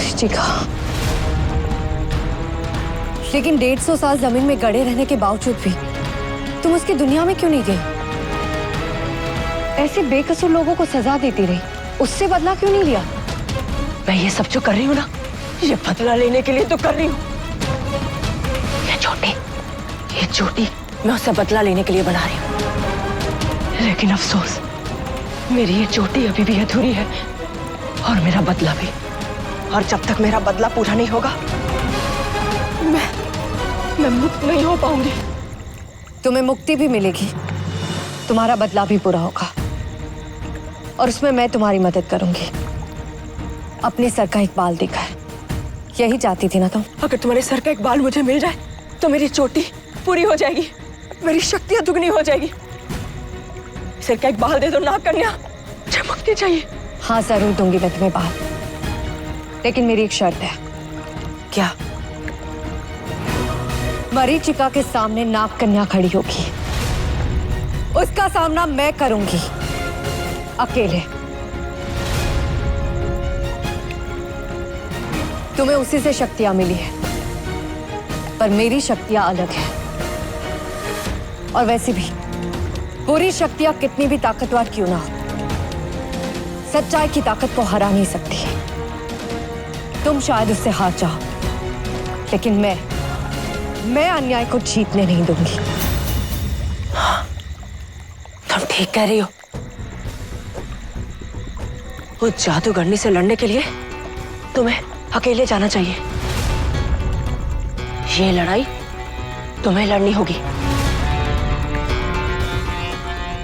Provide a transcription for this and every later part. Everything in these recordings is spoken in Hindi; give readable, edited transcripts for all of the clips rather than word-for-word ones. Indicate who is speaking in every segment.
Speaker 1: मरीचिका, लेकिन 150 साल जमीन में गड़े रहने के बावजूद भी तुम उसकी दुनिया में क्यों नहीं गई? ऐसे बेकसूर लोगों को सजा देती रही, उससे बदला क्यों नहीं लिया?
Speaker 2: मैं ये सब जो कर रही हूँ ना, ये बदला लेने के लिए तो कर रही हूँ। ये चोटी मैं उससे बदला लेने के लिए बना रही हूँ, लेकिन अफसोस मेरी ये चोटी अभी भी अधूरी है और मेरा बदला भी। और जब तक मेरा बदला पूरा नहीं होगा मैं मुक्त नहीं हो पाऊंगी।
Speaker 1: तुम्हें मुक्ति भी मिलेगी, तुम्हारा बदला भी पूरा होगा, और उसमें मैं तुम्हारी मदद करूंगी। अपने सर का एक बाल दिखाए, यही चाहती थी ना तुम?
Speaker 2: अगर तुम्हारे सर का एक बाल मुझे मिल जाए तो मेरी चोटी पूरी हो जाएगी, मेरी शक्तियां दुगनी हो जाएगी। सिर का एक बाल दे दो नाग कन्या, मुझे मुक्ति चाहिए।
Speaker 1: हाँ जरूर दूंगी मैं तुम्हें बाल, लेकिन मेरी एक शर्त है।
Speaker 2: क्या?
Speaker 1: मरीचिका के सामने नाग कन्या खड़ी होगी, उसका सामना मैं करूंगी अकेले। तुम्हें उसी से शक्तियां मिली है, पर मेरी शक्तियां अलग है। और वैसे भी बुरी शक्तियां कितनी भी ताकतवर क्यों ना हो, सच्चाई की ताकत को हरा नहीं सकती। तुम शायद उससे हार जाओ, लेकिन मैं अन्याय को जीतने नहीं दूंगी।
Speaker 2: तुम ठीक कह रही हो। उस जादूगरनी से लड़ने के लिए तुम्हें अकेले जाना चाहिए। ये लड़ाई तुम्हें लड़नी होगी।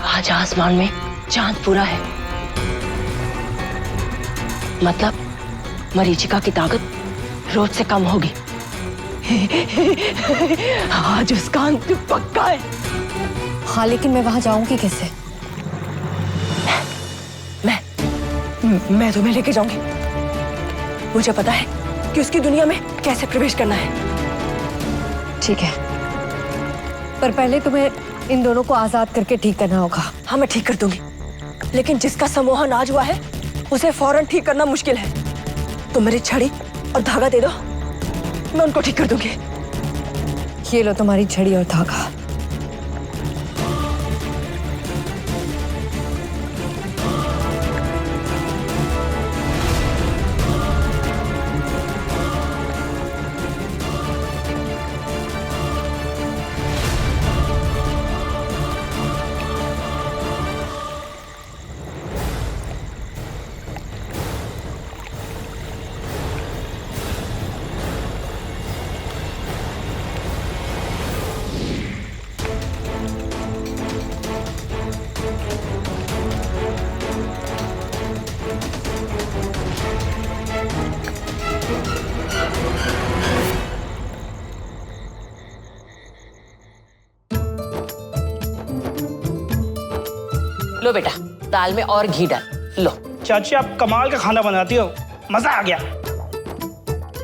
Speaker 2: आज आसमान में चांद पूरा है, मतलब मरीचिका की ताकत रोज से कम होगी। आज उसका अंत पक्का है।
Speaker 1: हाँ, लेकिन मैं वहां जाऊंगी कैसे?
Speaker 2: मैं तुम्हें लेके जाऊंगी। मुझे पता है कि उसकी दुनिया में कैसे प्रवेश करना है।
Speaker 1: ठीक है, पर पहले तुम्हें इन दोनों को आजाद करके ठीक करना होगा।
Speaker 2: हाँ, मैं ठीक कर दूंगी, लेकिन जिसका सम्मोहन आज हुआ है उसे फौरन ठीक करना मुश्किल है। तुम मेरी छड़ी और धागा दे दो, मैं उनको ठीक कर दूंगी।
Speaker 1: ये लो तुम्हारी छड़ी और धागा।
Speaker 2: लो बेटा, दाल में और घी डाल लो।
Speaker 3: चाची आप कमाल का खाना बनाती हो, मजा आ गया।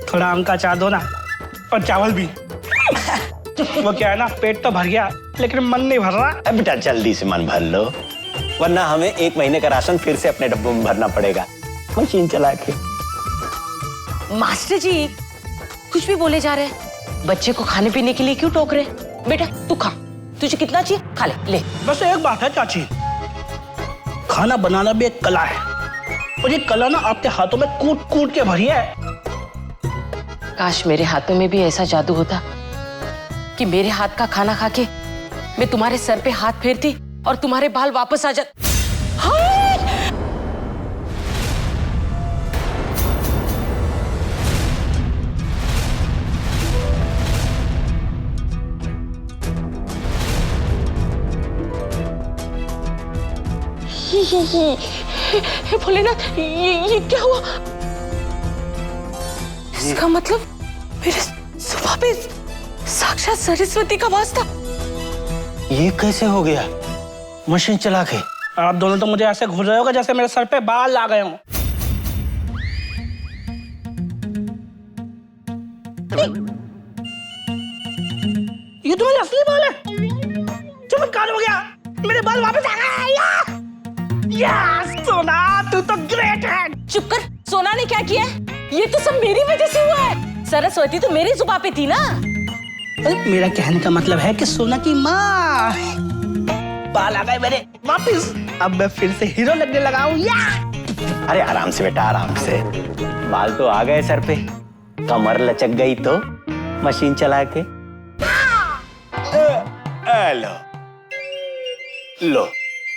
Speaker 3: थोड़ा आम का अचार दो ना, और चावल भी। वो क्या है ना, पेट तो भर गया लेकिन मन नहीं भर रहा।
Speaker 4: बेटा जल्दी से मन भर लो, वरना हमें 1 महीने का राशन फिर से अपने डब्बों में भरना पड़ेगा मशीन चला के।
Speaker 2: मास्टर जी कुछ भी बोले जा रहे हैं, बच्चे को खाने पीने के लिए क्यों टोक रहे? बेटा तू खा, तुझे कितना चाहिए खा ले।
Speaker 3: बस एक बात है चाची, खाना बनाना भी एक कला है, और ये कला ना आपके हाथों में कूट कूट के भरी है।
Speaker 2: काश मेरे हाथों में भी ऐसा जादू होता कि मेरे हाथ का खाना खा के मैं तुम्हारे सर पे हाथ फेरती और तुम्हारे बाल वापस आ जाते। हे भोलेनाथ, ये क्या हुआ? इसका मतलब मेरे सुबह पे साक्षात सरस्वती का वास था।
Speaker 4: ये कैसे हो गया मशीन चला के?
Speaker 3: आप दोनों तो मुझे ऐसे घूर रहे होगे जैसे मेरे सर पे बाल आ गए हों। ये तुम्हारे असली बाल है? चमत्कार हो गया, मेरे बाल वापस आ गए। सोना तू तो ग्रेट है।
Speaker 2: चुप कर, सोना ने क्या किया है? ये तो सब मेरी वजह से हुआ है। सरस्वती तो मेरी जुबान पे थी ना।
Speaker 3: मेरा कहने का मतलब है कि सोना की माँ, बाल आ गए मेरे वापिस। अब मैं फिर से हीरो लगने लगा हूँ। या
Speaker 4: अरे आराम से बेटा, आराम से। बाल तो आ गए सर पे, कमर लचक गई तो मशीन चला के लो लो,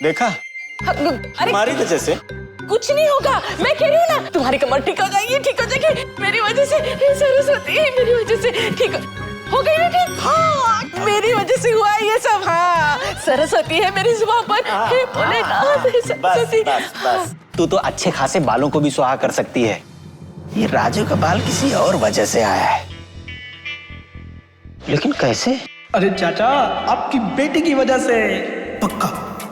Speaker 4: देखा
Speaker 2: अरे
Speaker 4: तुम्हारी वजह से।
Speaker 2: कुछ नहीं होगा, मैं कह रही हूँ ना, तुम्हारी कमर ठीक हो जाएगी, ठीक हो जाएगी मेरी वजह से। सरस्वती मेरी वजह से ठीक हो गई ना, ठीक। हाँ, मेरी वजह से हुआ ये सब। हाँ, सरस्वती है मेरी जुबान पर। हे भोलेनाथ, सरस्वती।
Speaker 4: बस बस, तू तो अच्छे खासे बालों को भी सुहा कर सकती है। ये राजू का बाल किसी और वजह से आया है, लेकिन कैसे?
Speaker 3: अरे चाचा, आपकी बेटी की वजह से।
Speaker 5: पक्का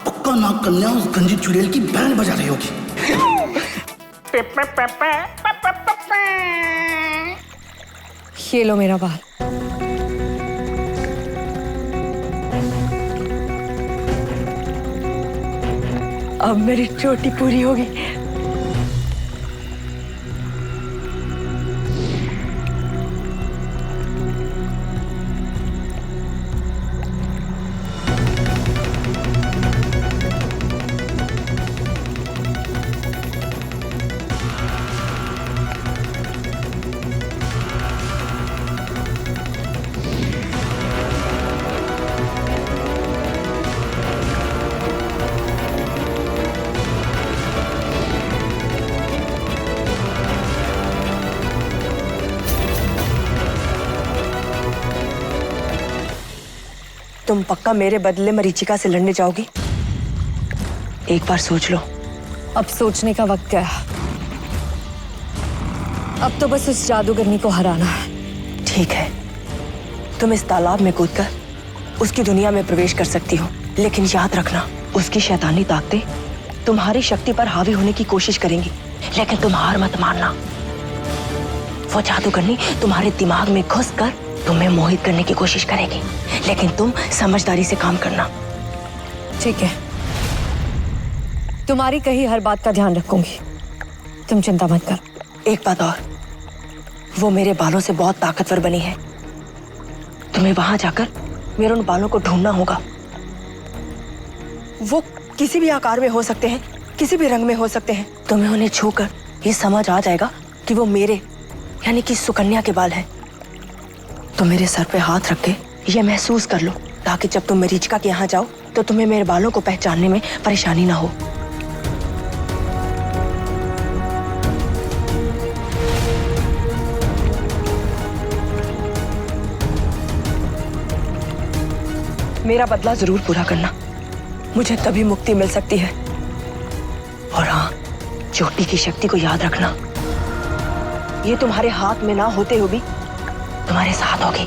Speaker 5: पक्का नाक कन्या उस गंजी चुड़ैल की बैंड बजा रही होगी।
Speaker 1: ये लो मेरा बाल।
Speaker 2: अब मेरी चोटी पूरी होगी। तुम पक्का मेरे बदले मरीचिका से लड़ने जाओगी? एक बार सोच लो।
Speaker 1: अब सोचने का वक्त गया। अब तो बस उस जादूगरनी को हराना है।
Speaker 2: ठीक है, तुम इस तालाब में कूदकर उसकी दुनिया में प्रवेश कर सकती हो, लेकिन याद रखना, उसकी शैतानी ताकतें तुम्हारी शक्ति पर हावी होने की कोशिश करेंगी, लेकिन तुम हार मत मानना। वो जादूगरनी तुम्हारे दिमाग में घुसकर तुम्हें मोहित करने की कोशिश करेगी, लेकिन तुम समझदारी से काम करना।
Speaker 1: ठीक है, तुम्हारी कही हर बात का ध्यान रखूंगी, तुम चिंता मत कर।
Speaker 2: एक बात और, वो मेरे बालों से बहुत ताकतवर बनी है। तुम्हें वहां जाकर मेरे उन बालों को ढूंढना होगा। वो किसी भी आकार में हो सकते हैं, किसी भी रंग में हो सकते हैं। तुम्हें उन्हें छूकर ये समझ आ जाएगा कि वो मेरे यानी कि सुकन्या के बाल हैं। तो मेरे सर पे हाथ रख के ये महसूस कर लो, ताकि जब तुम मरीचिका के यहाँ जाओ तो तुम्हें मेरे बालों को पहचानने में परेशानी ना हो। मेरा बदला जरूर पूरा करना, मुझे तभी मुक्ति मिल सकती है। और हाँ, चोटी की शक्ति को याद रखना, ये तुम्हारे हाथ में ना होते हुए भी तुम्हारे साथ होगी।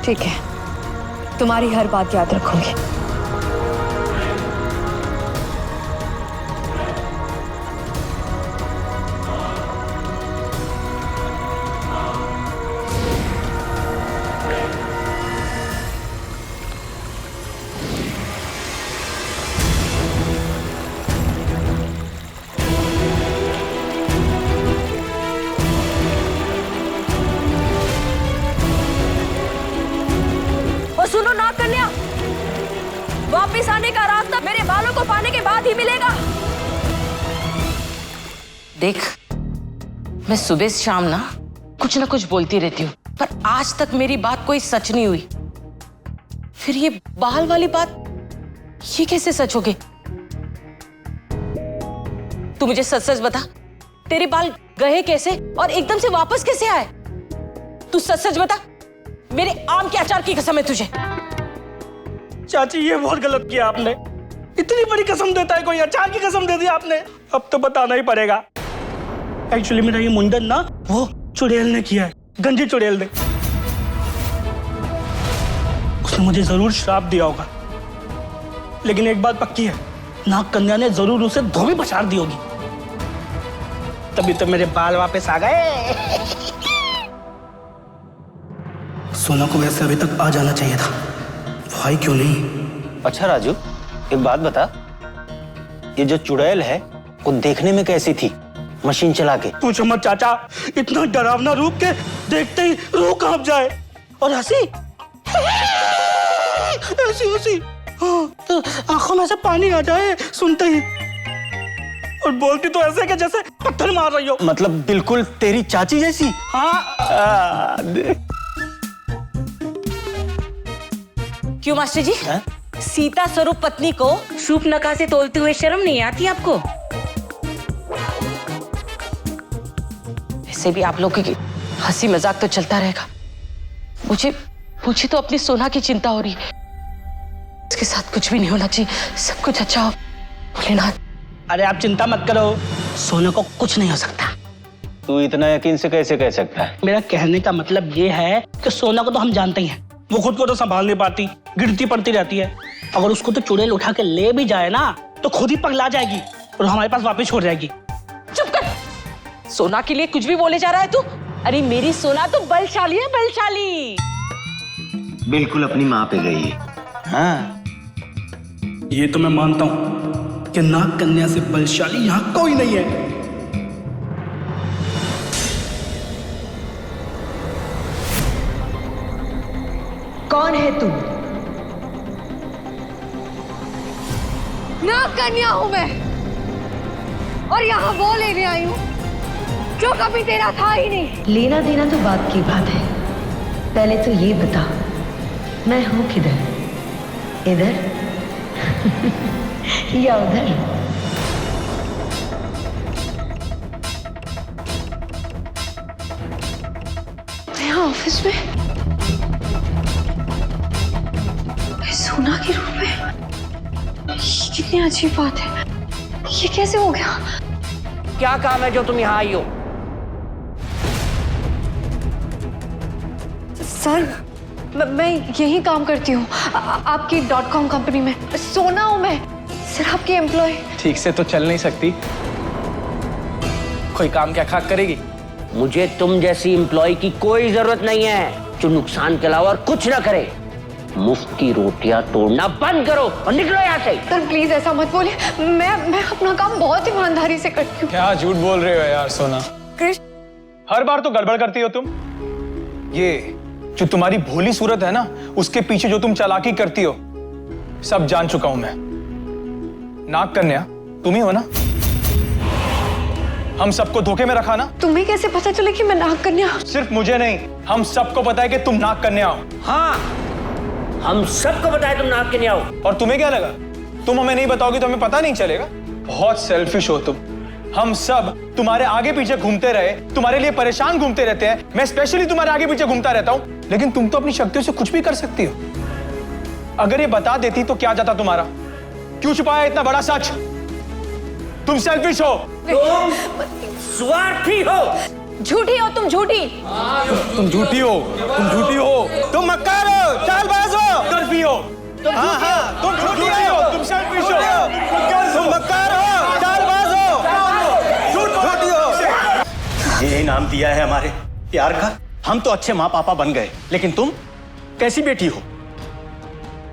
Speaker 1: ठीक है, तुम्हारी हर बात याद रखूंगी।
Speaker 2: सुनो नाग कन्या, वापिस आने का रास्ता मेरे बालों को पाने के बाद ही मिलेगा।
Speaker 6: देख, मैं सुबह शाम ना कुछ बोलती रहती हूँ, पर आज तक मेरी बात कोई सच नहीं हुई। फिर ये बाल वाली बात, ये कैसे सच हो गई? तू मुझे सच सच बता, तेरे बाल गए कैसे और एकदम से वापस कैसे आए? तू सच सच बता, मेरे आम के अचार की कसम है तुझे।
Speaker 3: चाची, ये बहुत गलत किया आपने। इतनी बड़ी कसम देता है कोई, अचार की कसम दे दी आपने। अब तो बताना ही पड़ेगा। एक्चुअली मेरा ये मुंडन ना वो चुड़ैल ने किया है, गंजी चुड़ैल ने। उसने मुझे जरूर श्राप दिया होगा, लेकिन एक बात पक्की है, नाग कन्या ने जरूर उसे धोबी पछाड़ दी होगी, तभी तो मेरे बाल वापस आ गए।
Speaker 5: सोना को वैसे अभी तक आ जाना चाहिए था, भाई क्यों नहीं?
Speaker 4: अच्छा राजू, एक बात बता, ये जो चुड़ैल है वो देखने में कैसी थी? मशीन चला के।
Speaker 3: पूछो मत चाचा, इतना डरावना रूप के देखते ही रूह कांप जाए। और हंसी ऐसी हंसी, हाँ, तो आंखों में से पानी आ जाए सुनते ही। और बोलती तो ऐसे कि जैसे पत्थर मार रही हो।
Speaker 4: मतलब बिल्कुल तेरी चाची जैसी।
Speaker 3: हाँ।
Speaker 6: क्यों मास्टर जी?
Speaker 4: है?
Speaker 6: सीता स्वरूप पत्नी को सूप नका से तोलते हुए शर्म नहीं आती आपको? वैसे भी आप लोग की हंसी मजाक तो चलता रहेगा। मुझे तो अपनी सोना की चिंता हो रही है। इसके साथ कुछ भी नहीं होना चाहिए, सब कुछ अच्छा हो। भोलेनाथ।
Speaker 3: अरे आप चिंता मत करो, सोना को कुछ नहीं हो सकता।
Speaker 4: तू इतना यकीन से कैसे कह सकता है?
Speaker 3: मेरा कहने का मतलब ये है कि सोना को तो हम जानते ही हैं, वो खुद को तो संभाल नहीं पाती, गिरती पड़ती रहती है। अगर उसको तो चुड़ैल उठा के ले भी जाए ना तो खुद ही पगला जाएगी और हमारे पास वापस छोड़ जाएगी।
Speaker 6: चुप कर। सोना के लिए कुछ भी बोले जा रहा है तू? अरे मेरी सोना तो बलशाली है, बलशाली।
Speaker 4: बिल्कुल अपनी माँ पे गई है। हाँ,
Speaker 5: ये तो मैं मानता हूं कि नाग कन्या से बलशाली यहां कोई नहीं है।
Speaker 2: कौन है तू?
Speaker 1: नाग कन्या हूं मैं, और यहाँ वो लेने आई हूँ जो कभी तेरा था ही नहीं।
Speaker 2: लेना देना तो बात की बात है, पहले तो ये बता मैं हूं किधर? इधर या उधर?
Speaker 1: यहाँ ऑफिस में सोना के रूप में, ये कितनी अजीब बात है। ये कैसे हो गया?
Speaker 7: क्या काम है जो तुम यहाँ आई हो?
Speaker 1: सर मैं यही काम करती हूँ आपकी .com कंपनी में। सोना हूँ मैं, सर आपकी एम्प्लॉय।
Speaker 8: ठीक से तो चल नहीं सकती, कोई काम क्या खाक करेगी?
Speaker 7: मुझे तुम जैसी एम्प्लॉय की कोई जरूरत नहीं है जो नुकसान के अलावा और कुछ ना करे। मुफ्त की रोटियां तोड़ना बंद करो और निकलो यहाँ से।
Speaker 1: सर प्लीज ऐसा मत बोलिए, मैं अपना काम बहुत ईमानदारी से करती हूँ।
Speaker 8: क्या झूठ बोल रहे हो यार सोना?
Speaker 1: कृष्ण,
Speaker 8: हर बार तो गड़बड़ करती हो तुम। ये जो तुम्हारी भोली सूरत है ना, उसके पीछे जो तुम चालाकी करती हो सब जान चुका हूं मैं। नाग कन्या तुम ही हो ना? हम सबको धोखे में रखा ना?
Speaker 1: तुम्हें कैसे पता चले कि मैं नाग कन्या?
Speaker 8: सिर्फ मुझे नहीं, हम सबको पता है कि तुम नाग कन्या हो।
Speaker 7: हाँ, हम सबको बताए तुम नाग कन्या हो।
Speaker 8: और तुम्हें क्या लगा तुम हमें नहीं बताओगी तो हमें पता नहीं चलेगा? बहुत सेल्फिश हो तुम। हम सब तुम्हारे आगे पीछे घूमते रहे, तुम्हारे लिए परेशान घूमते रहते हैं। मैं स्पेशली तुम्हारे आगे पीछे घूमता रहता हूं, लेकिन तुम तो अपनी शक्तियों से कुछ भी कर सकती हो। अगर ये बता देती तो क्या जाता तुम्हारा? क्यों छुपाया इतना बड़ा सच? तुम सेल्फिश हो,
Speaker 7: तुम स्वार्थी हो।
Speaker 1: झूठी हो तुम, झूठी।
Speaker 8: तुम झूठी हो, तुम झूठी हो, तुम मक्कार हो, चालबाज हो, कर्फी हो। हाँ हाँ, तुम झूठी हो, तुम सेल्फिश हो, तुम मक्कार हो, चालबाज हो, झूठी हो।
Speaker 4: ये इनाम दिया है हमारे प्यार का। हम तो अच्छे माँ पापा बन गए, लेकिन तुम कैसी बेटी हो?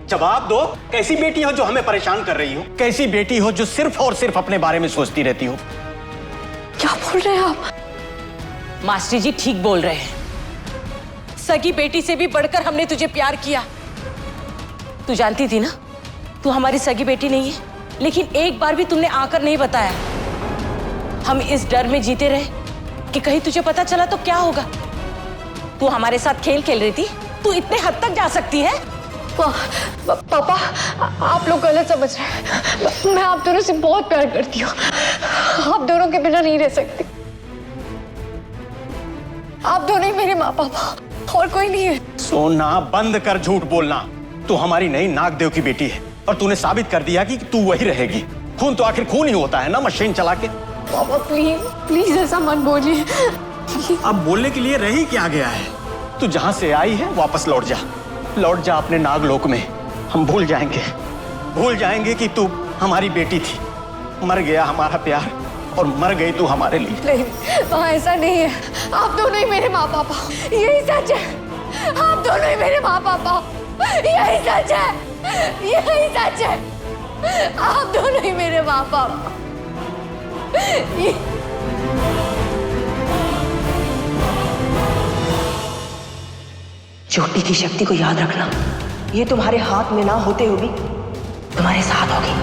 Speaker 4: जवाब दो, कैसी बेटी हो जो हमें परेशान कर रही हो? कैसी बेटी हो जो सिर्फ और सिर्फ अपने बारे में सोचती रहती हो?
Speaker 1: क्या बोल रहे हैं आप?
Speaker 6: मास्टर जी ठीक बोल रहे हैं। सगी बेटी से भी बढ़कर हमने तुझे प्यार किया। तू जानती थी ना तू हमारी सगी बेटी नहीं है, लेकिन एक बार भी तुमने आकर नहीं बताया। हम इस डर में जीते रहे कि कहीं तुझे पता चला तो क्या होगा। तू हमारे साथ खेल खेल रही थी, तू इतने हद तक जा सकती है?
Speaker 1: पापा आप लोग गलत समझ रहे हैं। मैं आप दोनों से बहुत प्यार करती हूँ, आप दोनों के बिना नहीं रह सकती। आप दोनों ही मेरे माँ पापा, और कोई नहीं है।
Speaker 4: सोना बंद कर झूठ बोलना। तू हमारी नई नागदेव की बेटी है और तूने साबित कर दिया कि तू वही रहेगी। खून तो आखिर खून ही होता है ना, मशीन चला के।
Speaker 1: पापा प्लीज प्लीज ऐसा मत बोलिए।
Speaker 4: अब बोलने के लिए रही क्या गया है? तू जहां से आई है वापस लौट जा, लौट जा अपने नागलोक में। हम भूल जाएंगे कि तू हमारी बेटी थी। मर गया हमारा प्यार और मर गई तू हमारे लिए।
Speaker 1: नहीं, ऐसा नहीं है। आप दोनों ही मेरे माँ पापा, यही सच है। आप दोनों ही मेरे माँ पापा, यही सच है, यही सच है। आप दोनों ही मेरे माँ पापा।
Speaker 2: चोटी की शक्ति को याद रखना, ये तुम्हारे हाथ में ना होते हुए भी तुम्हारे साथ होगी।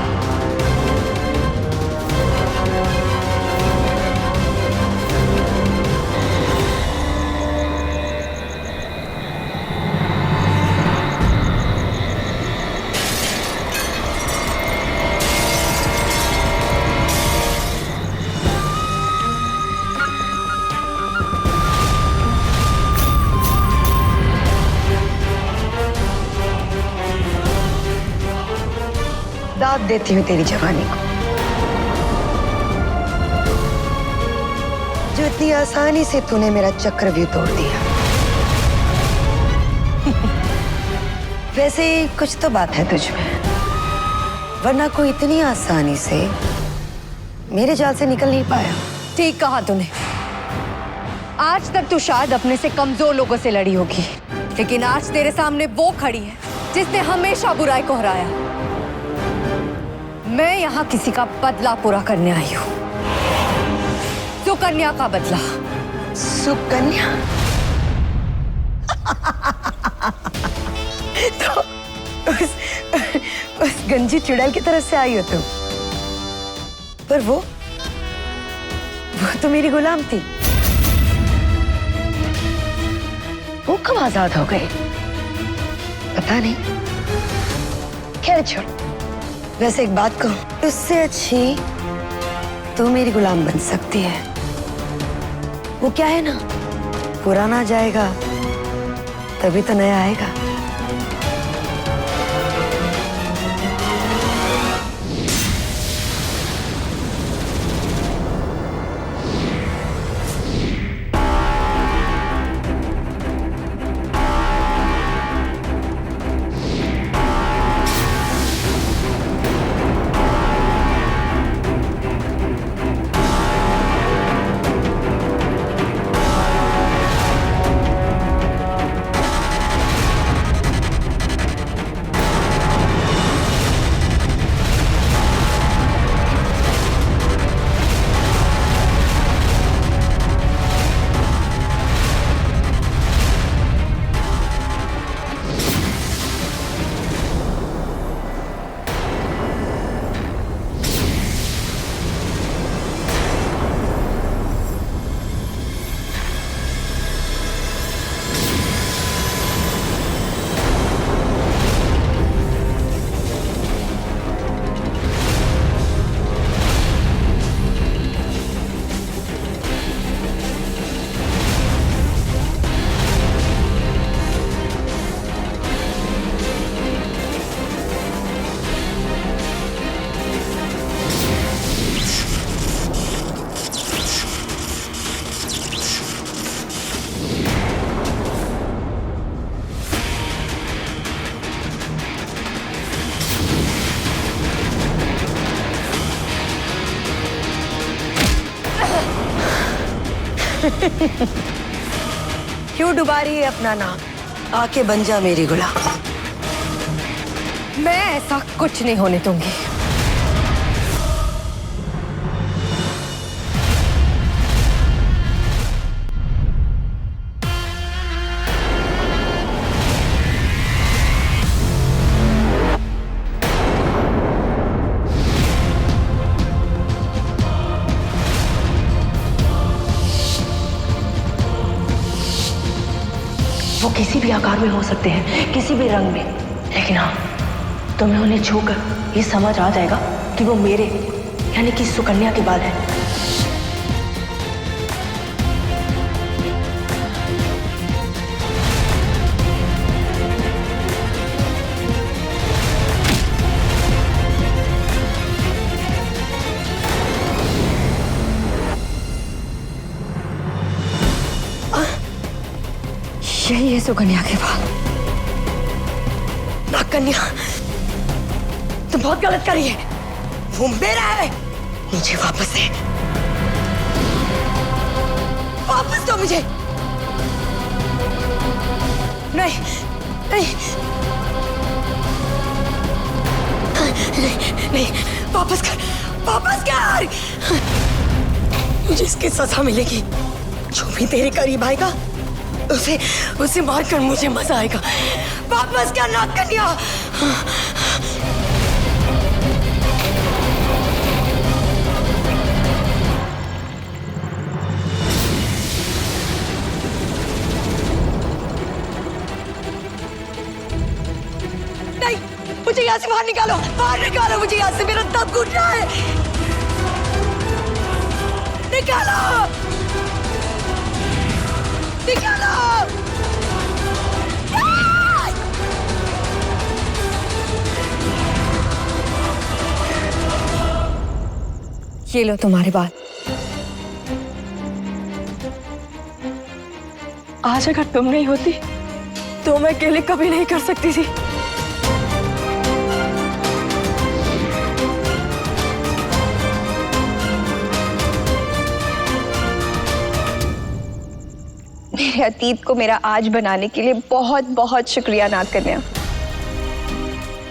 Speaker 2: दाद देती हूँ तेरी जवानी को, जो इतनी आसानी से तूने मेरा चक्रव्यूह तोड़ दिया। वैसे कुछ तो बात है तुझ में, वरना कोई इतनी आसानी से मेरे जाल से निकल नहीं पाया।
Speaker 1: ठीक कहा तूने। आज तक तू शायद अपने से कमजोर लोगों से लड़ी होगी, लेकिन आज तेरे सामने वो खड़ी है जिसने हमेशा बुराई को हराया। मैं यहाँ किसी का बदला पूरा करने आई हूँ, सुकन्या का बदला।
Speaker 2: सुकन्या? तो उस गंजी चुड़ैल की तरफ से आई हो तुम? पर वो तो मेरी गुलाम थी, वो कब आजाद हो गई पता नहीं। खैर छोड़, वैसे एक बात कहूं, उससे अच्छी तू मेरी गुलाम बन सकती है। वो क्या है ना, पुराना जाएगा तभी तो नया आएगा। क्यों डुबा रही है अपना नाम? आके बन जा मेरी गुलाम।
Speaker 1: मैं ऐसा कुछ नहीं होने दूंगी।
Speaker 2: वो किसी भी आकार में हो सकते हैं, किसी भी रंग में, लेकिन हाँ, तुम्हें उन्हें छूकर ये समझ आ जाएगा कि वो मेरे यानी कि सुकन्या के बाल हैं।
Speaker 1: यही है सुकन्या के बाल।
Speaker 2: ना कन्या, तुम बहुत गलत कर रही है। वो मेरा है, मुझे वापस दे। वापस दो मुझे।
Speaker 1: नहीं नहीं
Speaker 2: नहीं, नहीं, वापस कर, वापस कर। मुझे इसकी सजा मिलेगी। जो भी तेरे करीब आएगा उसे मारकर मुझे मजा आएगा। वापस क्या नाक कन्या। नहीं, मुझे यहाँ से बाहर निकालो मुझे यहाँ से, मेरा दम घुट रहा है। निकालो।
Speaker 1: ये लो तुम्हारी बात।
Speaker 2: आज अगर तुम नहीं होती तो मैं अकेले कभी नहीं कर सकती थी।
Speaker 9: मेरे अतीत को मेरा आज बनाने के लिए बहुत बहुत शुक्रिया नाग कन्या।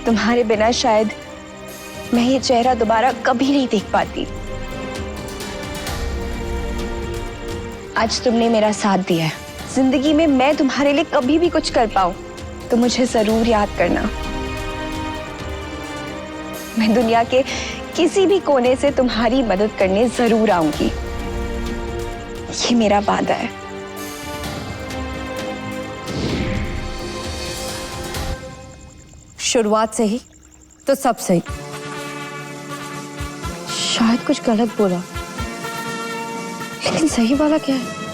Speaker 9: तुम्हारे बिना शायद मैं ये चेहरा दोबारा कभी नहीं देख पाती। आज तुमने मेरा साथ दिया है। जिंदगी में मैं तुम्हारे लिए कभी भी कुछ कर पाऊं तो मुझे जरूर याद करना। मैं दुनिया के किसी भी कोने से तुम्हारी मदद करने जरूर आऊंगी। ये मेरा वादा है।
Speaker 1: शुरुआत से ही तो सब सही। शायद कुछ गलत बोला, लेकिन सही वाला क्या है?